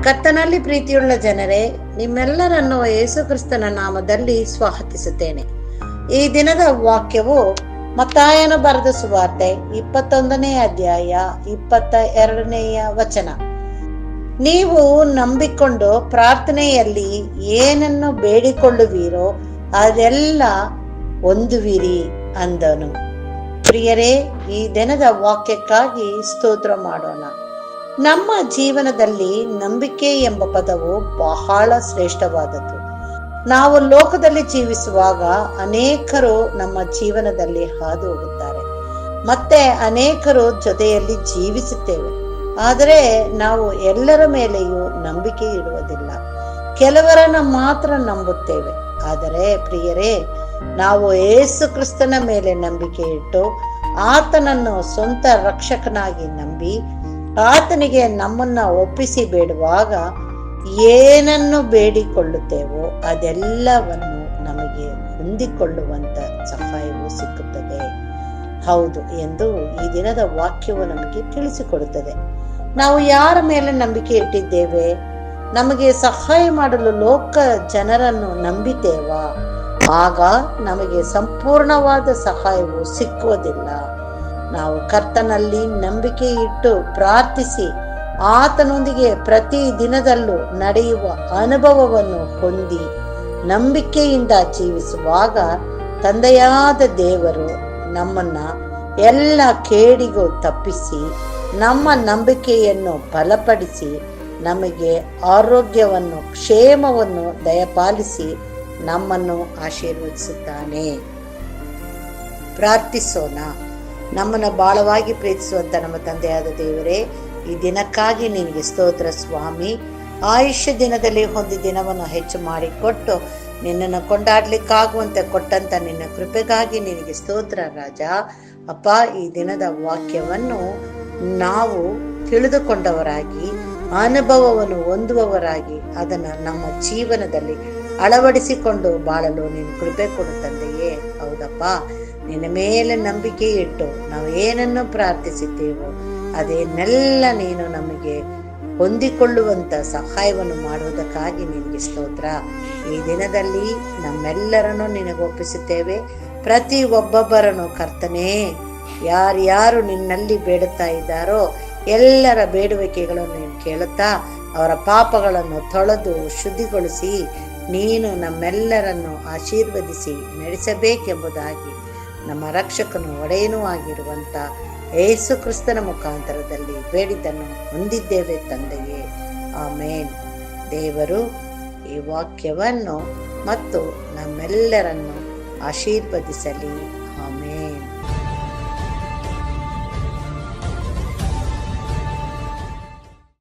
ಕರ್ತನಲ್ಲಿ ಪ್ರೀತಿಯುಳ್ಳ ಜನರೇ, ನಿಮ್ಮೆಲ್ಲರನ್ನು ಯೇಸು ಕ್ರಿಸ್ತನ ನಾಮದಲ್ಲಿ ಸ್ವಾಗತಿಸುತ್ತೇನೆ. ಈ ದಿನದ ವಾಕ್ಯವು ಮತ್ತಾಯನು ಬರೆದ ಸುವಾರ್ತೆ 21ನೇ ಅಧ್ಯಾಯ 22ನೆಯ ವಚನ. ನೀವು ನಂಬಿಕೊಂಡು ಪ್ರಾರ್ಥನೆಯಲ್ಲಿ ಏನನ್ನು ಬೇಡಿಕೊಳ್ಳುವಿರೋ ಅದೆಲ್ಲ ಹೊಂದುವಿರಿ ಅಂದನು. ಪ್ರಿಯರೇ, ಈ ದಿನದ ವಾಕ್ಯಕ್ಕಾಗಿ ಸ್ತೋತ್ರ ಮಾಡೋಣ. ನಮ್ಮ ಜೀವನದಲ್ಲಿ ನಂಬಿಕೆ ಎಂಬ ಪದವು ಬಹಳ ಶ್ರೇಷ್ಠವಾದದ್ದು. ನಾವು ಲೋಕದಲ್ಲಿ ಜೀವಿಸುವಾಗ ಅನೇಕರು ನಮ್ಮ ಜೀವನದಲ್ಲಿ ಹಾದು ಹೋಗುತ್ತಾರೆ, ಮತ್ತೆ ಅನೇಕರು ಜೊತೆಯಲ್ಲಿ ಜೀವಿಸುತ್ತೇವೆ. ಆದರೆ ನಾವು ಎಲ್ಲರ ಮೇಲೆಯೂ ನಂಬಿಕೆ ಇಡುವುದಿಲ್ಲ, ಕೆಲವರನ್ನ ಮಾತ್ರ ನಂಬುತ್ತೇವೆ. ಆದರೆ ಪ್ರಿಯರೇ, ನಾವು ಯೇಸು ಕ್ರಿಸ್ತನ ಮೇಲೆ ನಂಬಿಕೆ ಇಟ್ಟು ಆತನನ್ನು ಸ್ವಂತ ರಕ್ಷಕನಾಗಿ ನಂಬಿ ಆತನಿಗೆ ನಮ್ಮನ್ನ ಒಪ್ಪಿಸಿ ಬೇಡುವಾಗ ಏನನ್ನು ಬೇಡಿಕೊಳ್ಳುತ್ತೇವೋ ಅದೆಲ್ಲವನ್ನು ನಮಗೆ ಹೊಂದಿಕೊಳ್ಳುವಂತ ಸಹಾಯವು ಸಿಕ್ಕುತ್ತದೆ. ಹೌದು ಎಂದು ಈ ದಿನದ ವಾಕ್ಯವು ನಮಗೆ ತಿಳಿಸಿಕೊಡುತ್ತದೆ. ನಾವು ಯಾರ ಮೇಲೆ ನಂಬಿಕೆ ಇಟ್ಟಿದ್ದೇವೆ? ನಮಗೆ ಸಹಾಯ ಮಾಡಲು ಲೋಕ ಜನರನ್ನು ನಂಬಿದ್ದೇವಾ? ಆಗ ನಮಗೆ ಸಂಪೂರ್ಣವಾದ ಸಹಾಯವು ಸಿಕ್ಕುವುದಿಲ್ಲ. ನಾವು ಕರ್ತನಲ್ಲಿ ನಂಬಿಕೆ ಇಟ್ಟು ಪ್ರಾರ್ಥಿಸಿ ಆತನೊಂದಿಗೆ ಪ್ರತಿ ದಿನದಲ್ಲೂ ನಡೆಯುವ ಅನುಭವವನ್ನು ಹೊಂದಿ ನಂಬಿಕೆಯಿಂದ ಜೀವಿಸುವಾಗ ತಂದೆಯಾದ ದೇವರು ನಮ್ಮನ್ನ ಎಲ್ಲ ಕೇಡಿಗೂ ತಪ್ಪಿಸಿ ನಮ್ಮ ನಂಬಿಕೆಯನ್ನು ಬಲಪಡಿಸಿ ನಮಗೆ ಆರೋಗ್ಯವನ್ನು ಕ್ಷೇಮವನ್ನು ದಯಪಾಲಿಸಿ ನಮ್ಮನ್ನು ಆಶೀರ್ವದಿಸುತ್ತಾನೆ. ಪ್ರಾರ್ಥಿಸೋಣ. ನಮ್ಮನ್ನು ಬಾಳವಾಗಿ ಪ್ರೀತಿಸುವಂತ ನಮ್ಮ ತಂದೆಯಾದ ದೇವರೇ, ಈ ದಿನಕ್ಕಾಗಿ ನಿನಗೆ ಸ್ತೋತ್ರ ಸ್ವಾಮಿ. ಆಯುಷ್ಯ ದಿನದಲ್ಲಿ ಒಂದು ದಿನವನ್ನು ಹೆಚ್ಚು ಮಾಡಿಕೊಟ್ಟು ನಿನ್ನನ್ನು ಕೊಂಡಾಡ್ಲಿಕ್ಕಾಗುವಂತೆ ಕೊಟ್ಟಂತ ನಿನ್ನ ಕೃಪೆಗಾಗಿ ನಿನಗೆ ಸ್ತೋತ್ರ ರಾಜ. ಅಪ್ಪ, ಈ ದಿನದ ವಾಕ್ಯವನ್ನು ನಾವು ತಿಳಿದುಕೊಂಡವರಾಗಿ ಅನುಭವವನ್ನು ಹೊಂದುವವರಾಗಿ ಅದನ್ನು ನಮ್ಮ ಜೀವನದಲ್ಲಿ ಅಳವಡಿಸಿಕೊಂಡು ಬಾಳಲು ನೀನು ಕೃಪೆ ಕೊಡು ತಂದೆಯೇ. ಹೌದಪ್ಪ, ನಿನ್ನ ಮೇಲೆ ನಂಬಿಕೆ ಇಟ್ಟು ನಾವು ಏನನ್ನು ಪ್ರಾರ್ಥಿಸಿದ್ದೇವೋ ಅದೇನೆಲ್ಲ ನೀನು ನಮಗೆ ಹೊಂದಿಕೊಳ್ಳುವಂತ ಸಹಾಯವನ್ನು ಮಾಡುವುದಕ್ಕಾಗಿ ನಿನಗೆ ಸ್ತೋತ್ರ. ಈ ದಿನದಲ್ಲಿ ನಮ್ಮೆಲ್ಲರನ್ನು ನಿನಗೆ ಒಪ್ಪಿಸುತ್ತೇವೆ. ಪ್ರತಿ ಒಬ್ಬೊಬ್ಬರನ್ನು ಕರ್ತನೇ, ಯಾರ್ಯಾರು ನಿನ್ನಲ್ಲಿ ಬೇಡುತ್ತಾ ಇದ್ದಾರೋ ಎಲ್ಲರ ಬೇಡುವಿಕೆಗಳನ್ನು ನೀನು ಕೇಳುತ್ತಾ ಅವರ ಪಾಪಗಳನ್ನು ತೊಳೆದು ಶುದ್ಧಿಗೊಳಿಸಿ ನೀನು ನಮ್ಮೆಲ್ಲರನ್ನು ಆಶೀರ್ವದಿಸಿ ನಡೆಸಬೇಕೆಂಬುದಾಗಿ ನಮ್ಮ ರಕ್ಷಕನು ಒಡೆಯನೂ ಆಗಿರುವಂತ ಯೇಸು ಕ್ರಿಸ್ತನ ಮುಖಾಂತರದಲ್ಲಿ ಬೇಡಿದ್ದನ್ನು ಹೊಂದಿದ್ದೇವೆ ತಂದೆಯೇ. ಆಮೇನ್. ದೇವರು ಈ ವಾಕ್ಯವನ್ನು ಮತ್ತು ನಮ್ಮೆಲ್ಲರನ್ನು ಆಶೀರ್ವದಿಸಲಿ.